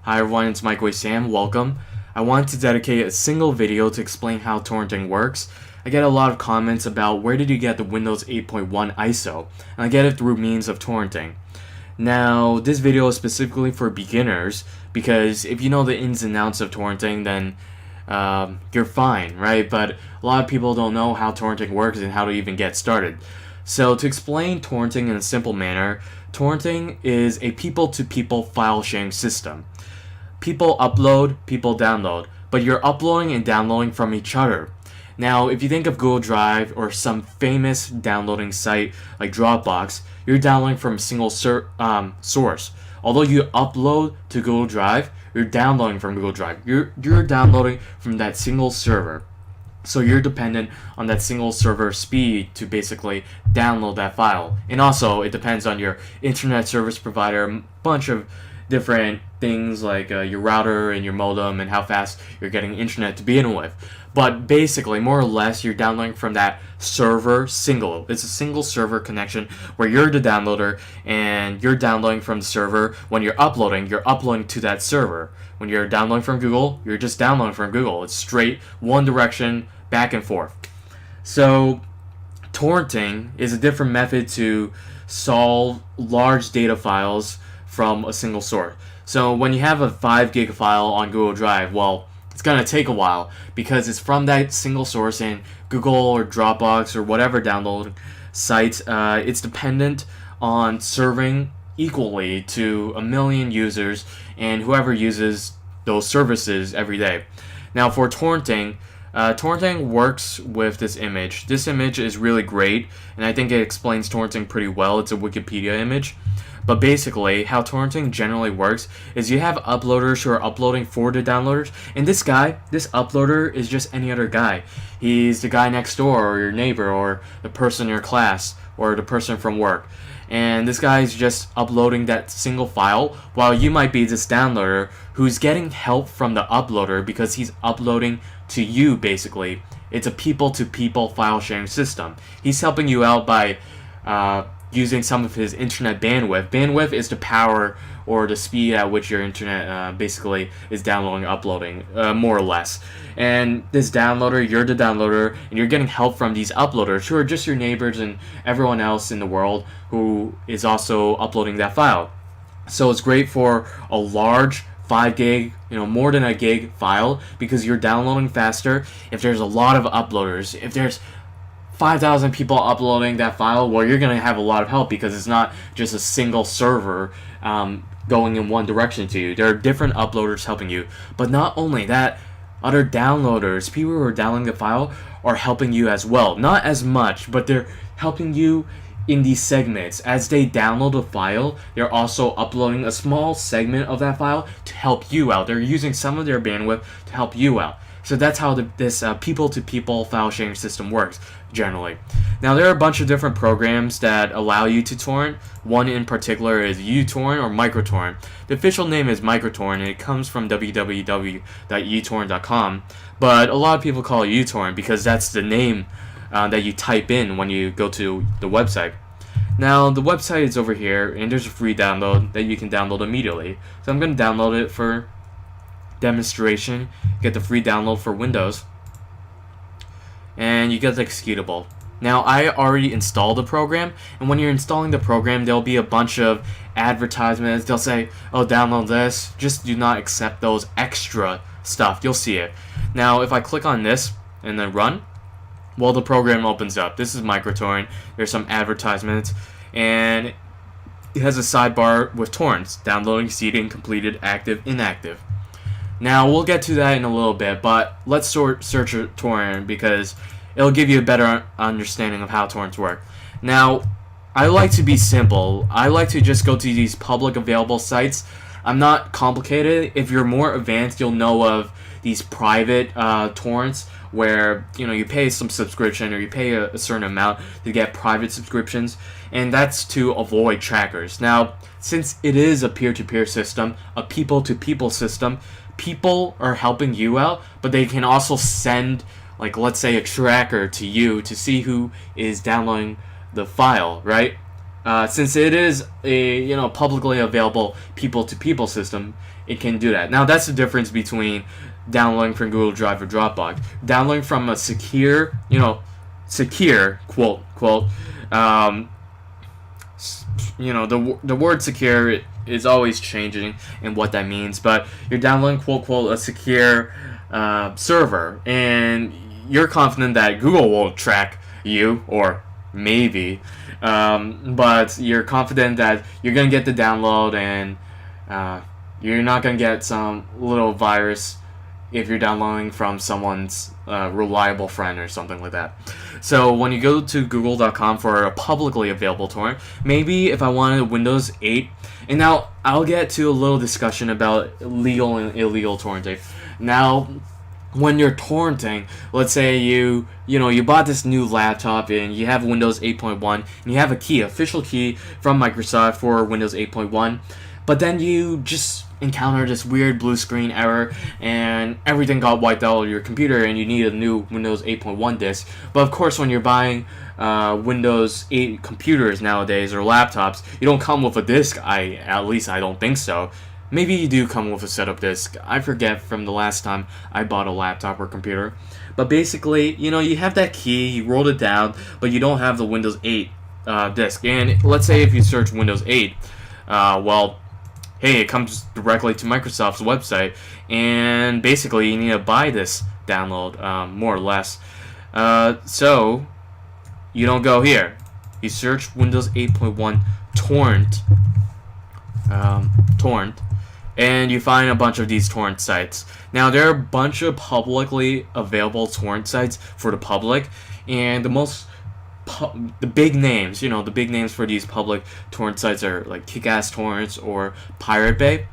Hi everyone, it's Mike Sam. Welcome. I wanted to dedicate a single video to explain how torrenting works. I get a lot of comments about where did you get the Windows 8.1 ISO, and I get it through means of torrenting. Now, this video is specifically for beginners because if you know the ins and outs of torrenting, then you're fine, right? But a lot of people don't know how torrenting works and how to even get started. So to explain torrenting in a simple manner, torrenting is a people-to-people file sharing system. People upload, people download, but you're uploading and downloading from each other. Now, if you think of Google Drive or some famous downloading site like Dropbox, you're downloading from a single source. Although you upload to Google Drive, you're downloading from Google Drive. You're downloading from that single server. So you're dependent on that single server speed to basically download that file. And also, it depends on your internet service provider, a bunch of different things like your router and your modem and how fast you're getting internet to begin with. But basically, more or less, you're downloading from that server single. It's a single server connection where you're the downloader and you're downloading from the server. When you're uploading to that server. When you're downloading from Google, you're just downloading from Google. It's straight one direction, back and forth. So torrenting is a different method to solve large data files from a single source. So when you have a 5 gig file on Google Drive, well, it's going to take a while because it's from that single source, and Google or Dropbox or whatever download site, it's dependent on serving equally to a million users and whoever uses those services every day. Now for torrenting, torrenting works with this image. This image is really great, and I think it explains torrenting pretty well. It's a Wikipedia image. But basically, how torrenting generally works is you have uploaders who are uploading for the downloaders, and this uploader is just any other guy. He's the guy next door, or your neighbor, or the person in your class, or the person from work. And this guy is just uploading that single file, while you might be this downloader who's getting help from the uploader because he's uploading to you, basically. It's a people-to-people file sharing system. He's helping you out by using some of his internet bandwidth. Bandwidth is the power or the speed at which your internet basically is downloading, uploading, more or less. And this downloader, you're the downloader, and you're getting help from these uploaders who are just your neighbors and everyone else in the world who is also uploading that file. So it's great for a large 5 gig, more than a gig file because you're downloading faster. If there's a lot of uploaders, if there's 5,000 people uploading that file, well, you're going to have a lot of help because it's not just a single server going in one direction to you. There are different uploaders helping you. But not only that, other downloaders, people who are downloading the file, are helping you as well. Not as much, but they're helping you in these segments. As they download the file, they're also uploading a small segment of that file to help you out. They're using some of their bandwidth to help you out. So that's how this people-to-people file sharing system works, generally. Now, there are a bunch of different programs that allow you to torrent. One in particular is Utorrent or microtorrent. The official name is microtorrent, and it comes from www.utorrent.com. But a lot of people call it Utorrent because that's the name that you type in when you go to the website. Now, the website is over here, and there's a free download that you can download immediately. So I'm going to download it for demonstration. Get the free download for Windows, and you get the executable. Now, I already installed the program, and when you're installing the program, there'll be a bunch of advertisements. They'll say, oh, download this. Just do not accept those extra stuff. You'll see it. Now, if I click on this and then run, well, the program opens up. This is microtorrent. There's some advertisements, and it has a sidebar with torrents: downloading, seeding, completed, active, inactive. Now, we'll get to that in a little bit, but let's search a torrent because it'll give you a better understanding of how torrents work. Now, I like to be simple. I like to just go to these public available sites. I'm not complicated. If you're more advanced, you'll know of these private torrents where you pay some subscription or you pay a certain amount to get private subscriptions, and that's to avoid trackers. Now, since it is a peer-to-peer system, a people-to-people system, people are helping you out, but they can also send, like, let's say, a tracker to you to see who is downloading the file, right? Since it is a publicly available people-to-people system, it can do that. Now that's the difference between downloading from Google Drive or Dropbox. Downloading from a secure, secure quote, um, the word secure is always changing in what that means, but you're downloading quote a secure server, and you're confident that Google will track you, or maybe, but you're confident that you're gonna get the download, and you're not gonna get some little virus if you're downloading from someone's reliable friend or something like that. So when you go to google.com for a publicly available torrent, maybe if I wanted Windows 8, and now I'll get to a little discussion about legal and illegal torrenting. Now, when you're torrenting, let's say you bought this new laptop and you have Windows 8.1 and you have a official key from Microsoft for Windows 8.1, but then you just encounter this weird blue screen error and everything got wiped out of your computer and you need a new Windows 8.1 disk. But of course, when you're buying Windows 8 computers nowadays or laptops, you don't come with a disk. At least I don't think so. Maybe you do come with a setup disk. I forget from the last time I bought a laptop or computer. But basically, you have that key, you rolled it down, but you don't have the Windows 8 disk. And let's say if you search Windows 8, hey, it comes directly to Microsoft's website, and basically you need to buy this download, more or less. So you don't go here. You search Windows 8.1 torrent, and you find a bunch of these torrent sites. Now, there are a bunch of publicly available torrent sites for the public, and the big names, the big names for these public torrent sites are like Kickass torrents or piratebay.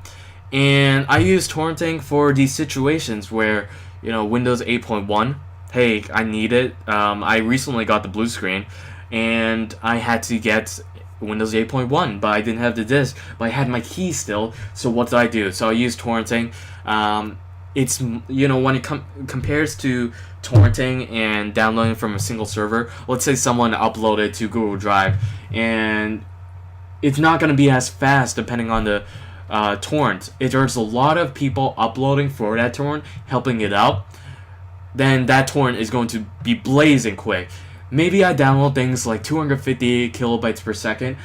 And I use torrenting for these situations where, Windows 8.1, hey, I need it. I recently got the blue screen, and I had to get Windows 8.1, but I didn't have the disk, but I had my key still, so what did I do? So I used torrenting. It's, when it compares to torrenting and downloading from a single server, let's say someone uploaded to Google Drive, and it's not going to be as fast depending on the torrent. If there's a lot of people uploading for that torrent, helping it out, then that torrent is going to be blazing quick. Maybe I download things like 250 kilobytes per second.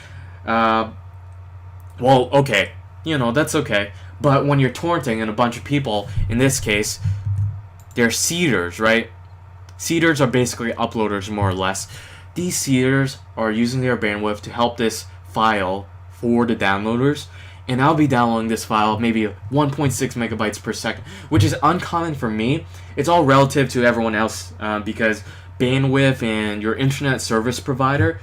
Okay, that's okay. But when you're torrenting and a bunch of people, in this case, they're seeders, right? Seeders are basically uploaders, more or less. These seeders are using their bandwidth to help this file for the downloaders. And I'll be downloading this file maybe 1.6 megabytes per second, which is uncommon for me. It's all relative to everyone else, because bandwidth and your internet service provider,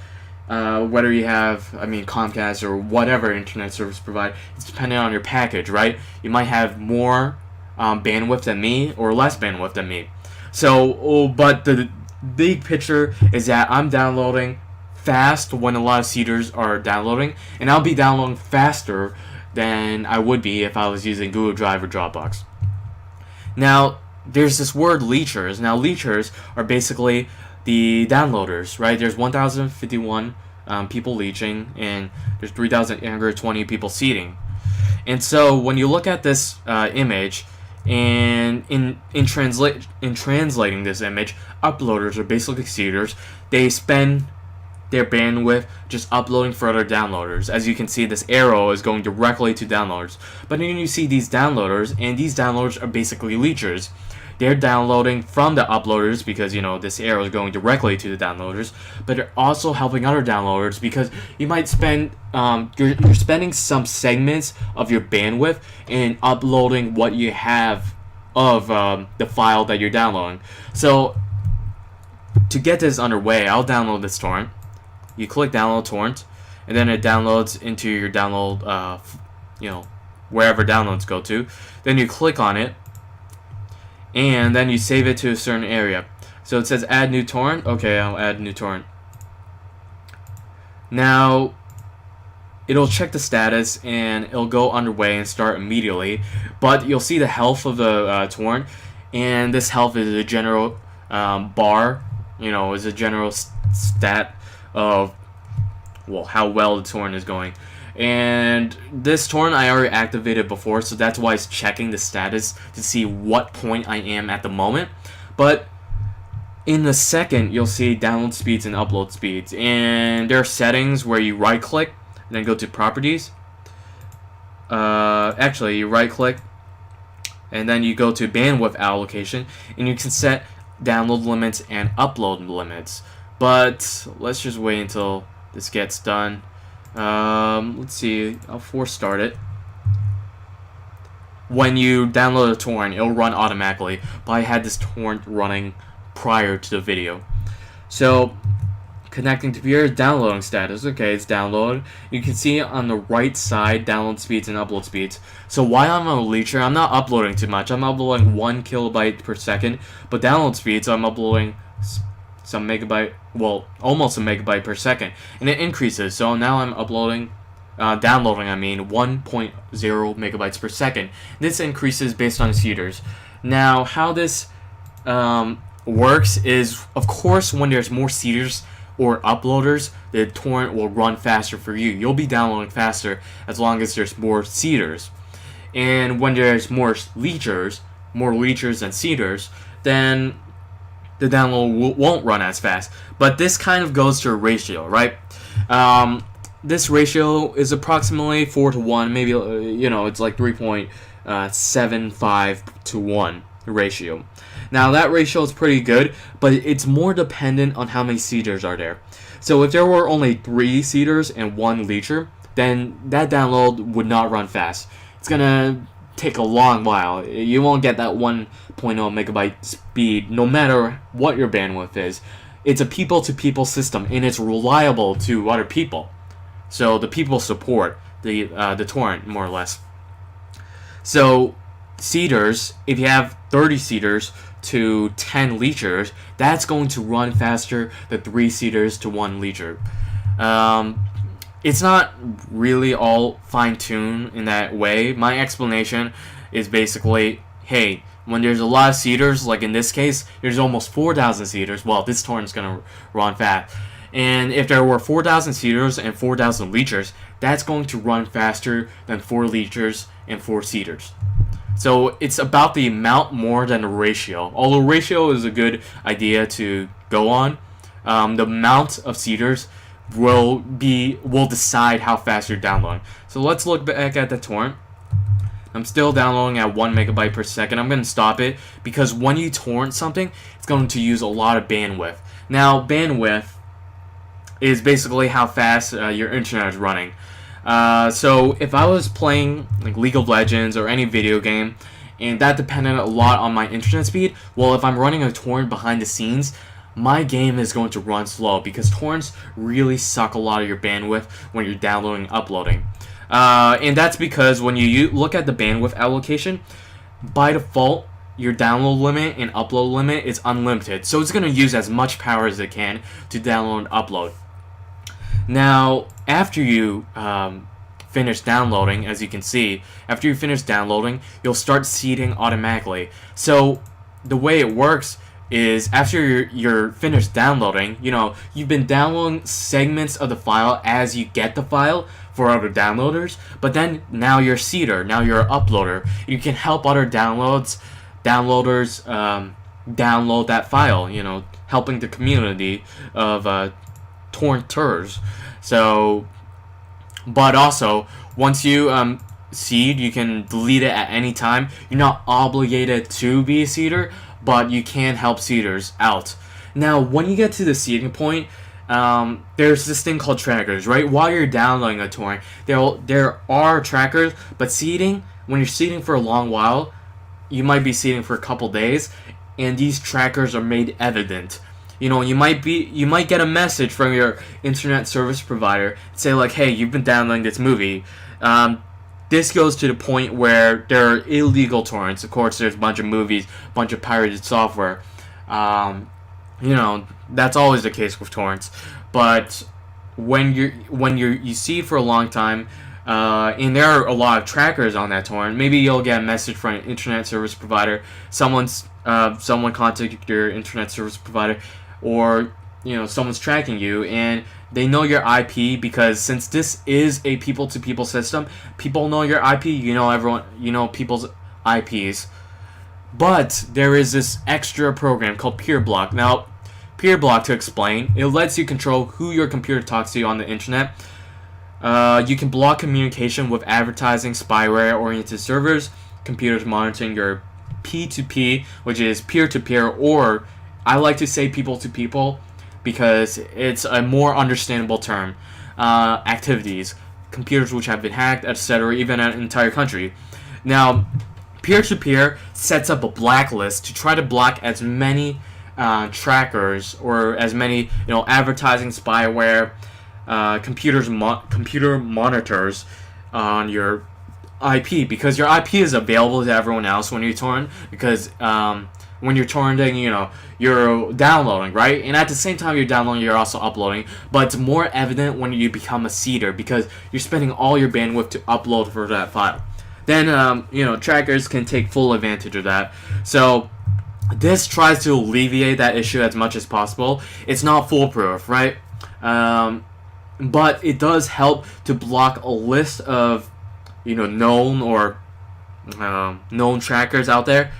whether you have, Comcast or whatever internet service provider, it's dependent on your package, right? You might have more bandwidth than me or less bandwidth than me. So, but the big picture is that I'm downloading fast when a lot of seeders are downloading, and I'll be downloading faster than I would be if I was using Google Drive or Dropbox. Now, there's this word leechers. Now, leechers are basically the downloaders, right? There's 1,051 people leeching, and there's 3,820 people seeding. And so when you look at this image, and in translating this image, uploaders are basically seeders. They spend their bandwidth just uploading further downloaders. As you can see, this arrow is going directly to downloaders. But then you see these downloaders, and these downloaders are basically leechers. They're downloading from the uploaders because, this arrow is going directly to the downloaders, but they're also helping other downloaders because you might spend, you're spending some segments of your bandwidth in uploading what you have of the file that you're downloading. So, to get this underway, I'll download this torrent. You click download torrent, and then it downloads into your download, wherever downloads go to. Then you click on it, and then you save it to a certain area. So it says add new torrent. Okay, I'll add new torrent. Now, it'll check the status, and it'll go underway and start immediately. But you'll see the health of the torrent, and this health is a general bar, is a general stat of, how well the torrent is going. And this torrent I already activated before, so that's why it's checking the status to see what point I am at the moment. But in the second, you'll see download speeds and upload speeds, and there are settings where you right click and then go to properties. Actually, you right click and then you go to bandwidth allocation, and you can set download limits and upload limits. But let's just wait until this gets done. Let's see, I'll force start it. When you download a torrent, it'll run automatically, but I had this torrent running prior to the video. So, connecting to your downloading status. Okay, it's downloaded. You can see on the right side download speeds and upload speeds. So while I'm on Leecher, I'm not uploading too much. I'm uploading 1 kilobyte per second, but download speeds, I'm uploading some megabyte, well, almost a megabyte per second, and it increases. So now I'm downloading 1.0 megabytes per second. This increases based on seeders. Now, how this works is, of course, when there's more seeders or uploaders, the torrent will run faster for you. You'll be downloading faster as long as there's more seeders. And when there's more leechers than seeders, then the download won't run as fast. But this kind of goes to a ratio, right? This ratio is approximately 4 to 1, maybe, it's like 3.75 to 1 ratio. Now, that ratio is pretty good, but it's more dependent on how many seeders are there. So if there were only 3 seeders and 1 leecher, then that download would not run fast. It's gonna take a long while. You won't get that 1.0 megabyte speed no matter what your bandwidth is. It's a people-to-people system, and it's reliable to other people. So the people support the torrent, more or less. So seeders, if you have 30 seeders to 10 leechers, that's going to run faster than 3 seeders to 1 leecher. It's not really all fine-tuned in that way. My explanation is basically, hey, when there's a lot of seeders, like in this case, there's almost 4,000 seeders. Well, this torrent's going to run fast. And if there were 4,000 seeders and 4,000 leechers, that's going to run faster than 4 leechers and 4 seeders. So it's about the amount more than the ratio. Although ratio is a good idea to go on, the amount of seeders will decide how fast you're downloading. So let's look back at the torrent. I'm still downloading at 1 megabyte per second. I'm going to stop it because when you torrent something, it's going to use a lot of bandwidth. Now, bandwidth is basically how fast your internet is running. So if I was playing like League of Legends or any video game, and that depended a lot on my internet speed, well, if I'm running a torrent behind the scenes, my game is going to run slow because torrents really suck a lot of your bandwidth when you're downloading and uploading. And that's because when you look at the bandwidth allocation, by default, your download limit and upload limit is unlimited. So it's going to use as much power as it can to download and upload. Now, after you finish downloading, as you can see, after you finish downloading, you'll start seeding automatically. So the way it works is after you're finished downloading, you've been downloading segments of the file as you get the file for other downloaders, but then now you're a seeder, now you're an uploader. You can help other downloaders download that file, helping the community of torrenters. So, but also, once you seed, you can delete it at any time. You're not obligated to be a seeder, but you can help seeders out. Now, when you get to the seeding point, there's this thing called trackers, right? While you're downloading a torrent, there are trackers, but seeding, when you're seeding for a long while, you might be seeding for a couple days, and these trackers are made evident. You might get a message from your internet service provider say like, hey, you've been downloading this movie. This goes to the point where there are illegal torrents. Of course, there's a bunch of movies, a bunch of pirated software. That's always the case with torrents. But when you see it for a long time, and there are a lot of trackers on that torrent, maybe you'll get a message from an internet service provider. Someone contacted your internet service provider, or someone's tracking you, and they know your IP because since this is a people-to-people system, people know your IP. You know everyone. You know people's IPs. But there is this extra program called Peerblock. Now, Peerblock, to explain, it lets you control who your computer talks to on the internet. You can block communication with advertising, spyware-oriented servers, computers monitoring your P2P, which is peer-to-peer, or I like to say people-to-people because it's a more understandable term. Activities, computers which have been hacked, etc., even an entire country. Now, peer-to-peer sets up a blacklist to try to block as many trackers or as many advertising, spyware, computer monitors on your IP, because your IP is available to everyone else when you torrent, because when you're torrenting, you're downloading, right? And at the same time you're downloading, you're also uploading, but it's more evident when you become a seeder because you're spending all your bandwidth to upload for that file. Then trackers can take full advantage of that. So this tries to alleviate that issue as much as possible. It's not foolproof, right? But it does help to block a list of known or known trackers out there.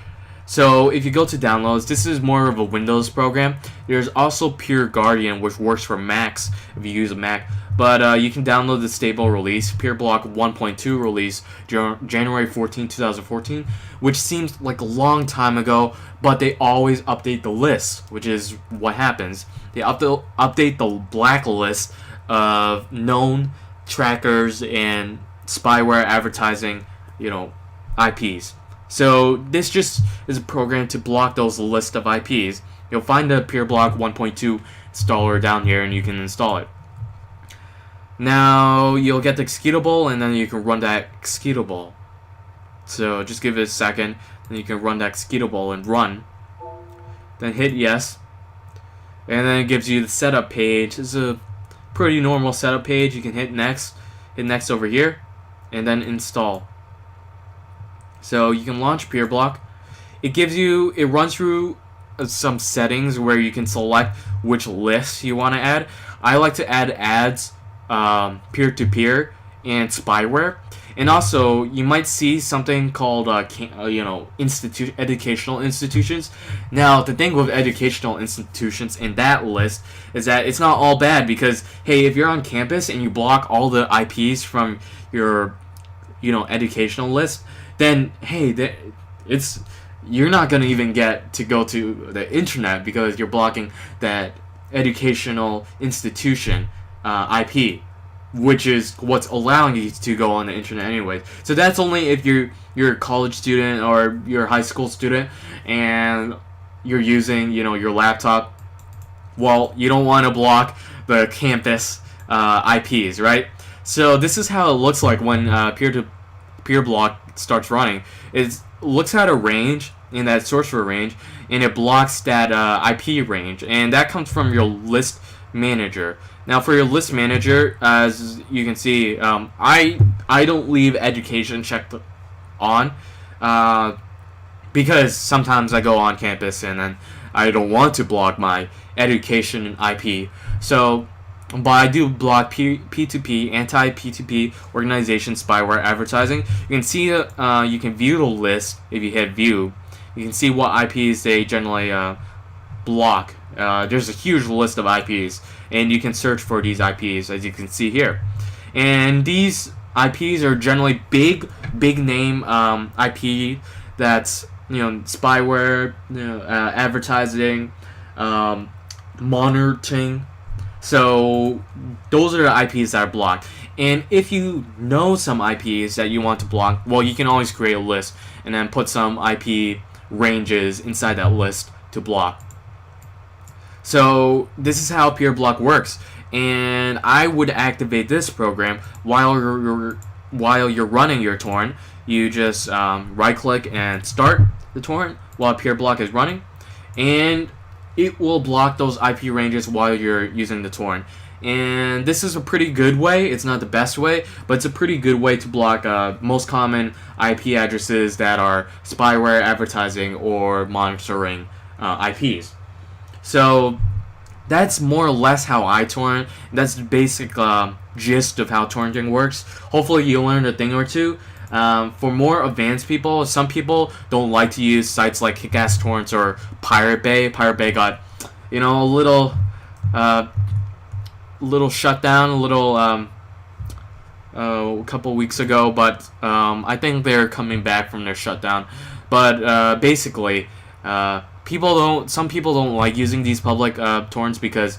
So if you go to downloads, this is more of a Windows program. There's also Pure Guardian, which works for Macs if you use a Mac. But you can download the stable release, Peerblock 1.2 release, January 14, 2014, which seems like a long time ago, but they always update the list, which is what happens. They update the blacklist of known trackers and spyware advertising, IPs. So this just is a program to block those list of IPs. You'll find the Peerblock 1.2 installer down here and you can install it. Now you'll get the executable and then you can run that executable. So just give it a second and you can run that executable and run. Then hit yes. And then it gives you the setup page. It's a pretty normal setup page. You can hit next over here and then install. So you can launch Peerblock. It runs through some settings where you can select which lists you want to add. I like to add ads, peer-to-peer, and spyware. And also, you might see something called, educational institutions. Now, the thing with educational institutions in that list is that it's not all bad because, hey, if you're on campus and you block all the IPs from your, educational list, then, hey, you're not going to even get to go to the internet because you're blocking that educational institution IP, which is what's allowing you to go on the internet anyways. So that's only if you're a college student or you're a high school student and you're using your laptop. Well, you don't want to block the campus IPs, right? So this is how it looks like when Peerblock starts running. It looks at a range in that source for a range, and it blocks that IP range, and that comes from your list manager. Now for your list manager, as you can see, I don't leave education checked on because sometimes I go on campus and then I don't want to block my education IP. So, but I do block P2P, anti-P2P organization, spyware, advertising. You can see, you can view the list if you hit view. You can see what IPs they generally block. There's a huge list of IPs, and you can search for these IPs as you can see here. And these IPs are generally big name IP that's spyware, advertising, monitoring. So those are the IPs that are blocked. And if you know some IPs that you want to block, well, you can always create a list and then put some IP ranges inside that list to block. So this is how Peerblock works, and I would activate this program while you're running your torrent. You just right-click and start the torrent while Peerblock is running, and it will block those IP ranges while you're using the torrent. And this is a pretty good way. It's not the best way, but it's a pretty good way to block most common IP addresses that are spyware, advertising, or monitoring IPs. So that's more or less how I torrent. That's the basic gist of how torrenting works. Hopefully you learned a thing or two. For more advanced people, some people don't like to use sites like Kickass Torrents or Piratebay. Piratebay got, a little shutdown, a couple weeks ago, but I think they're coming back from their shutdown. But basically, some people don't like using these public torrents because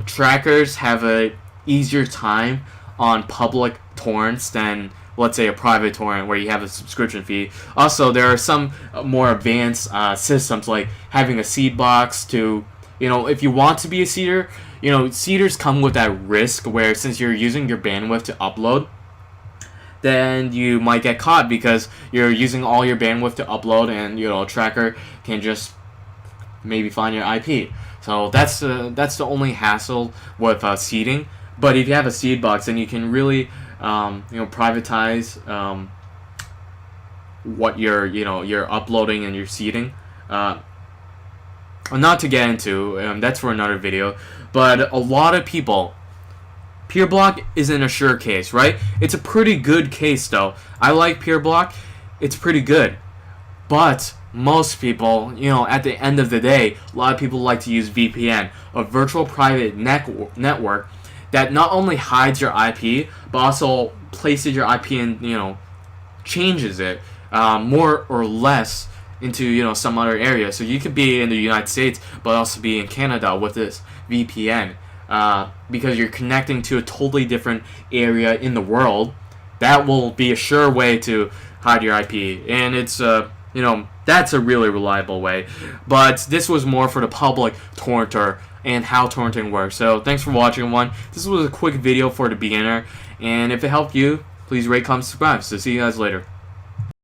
trackers have a easier time on public torrents than, let's say, a private torrent where you have a subscription fee. Also, there are some more advanced systems like having a seedbox to, if you want to be a seeder, seeders come with that risk where since you're using your bandwidth to upload, then you might get caught because you're using all your bandwidth to upload, and a tracker can just maybe find your IP. So that's the only hassle with seeding. But if you have a seed box, then you can really privatize what you're uploading and you're seeding. Not to get into, that's for another video. But a lot of people, Peerblock isn't a sure case, right? It's a pretty good case, though. I like Peerblock. It's pretty good. But most people, at the end of the day, a lot of people like to use VPN, a virtual private network that not only hides your IP, but also places your IP and, changes it more or less into, some other area. So you could be in the United States, but also be in Canada with this VPN. Because you're connecting to a totally different area in the world. That will be a sure way to hide your IP, and it's that's a really reliable way. But this was more for the public torrenter and how torrenting works. So thanks for watching, everyone. This was a quick video for the beginner, and if it helped you, please rate, comment, subscribe. So see you guys later.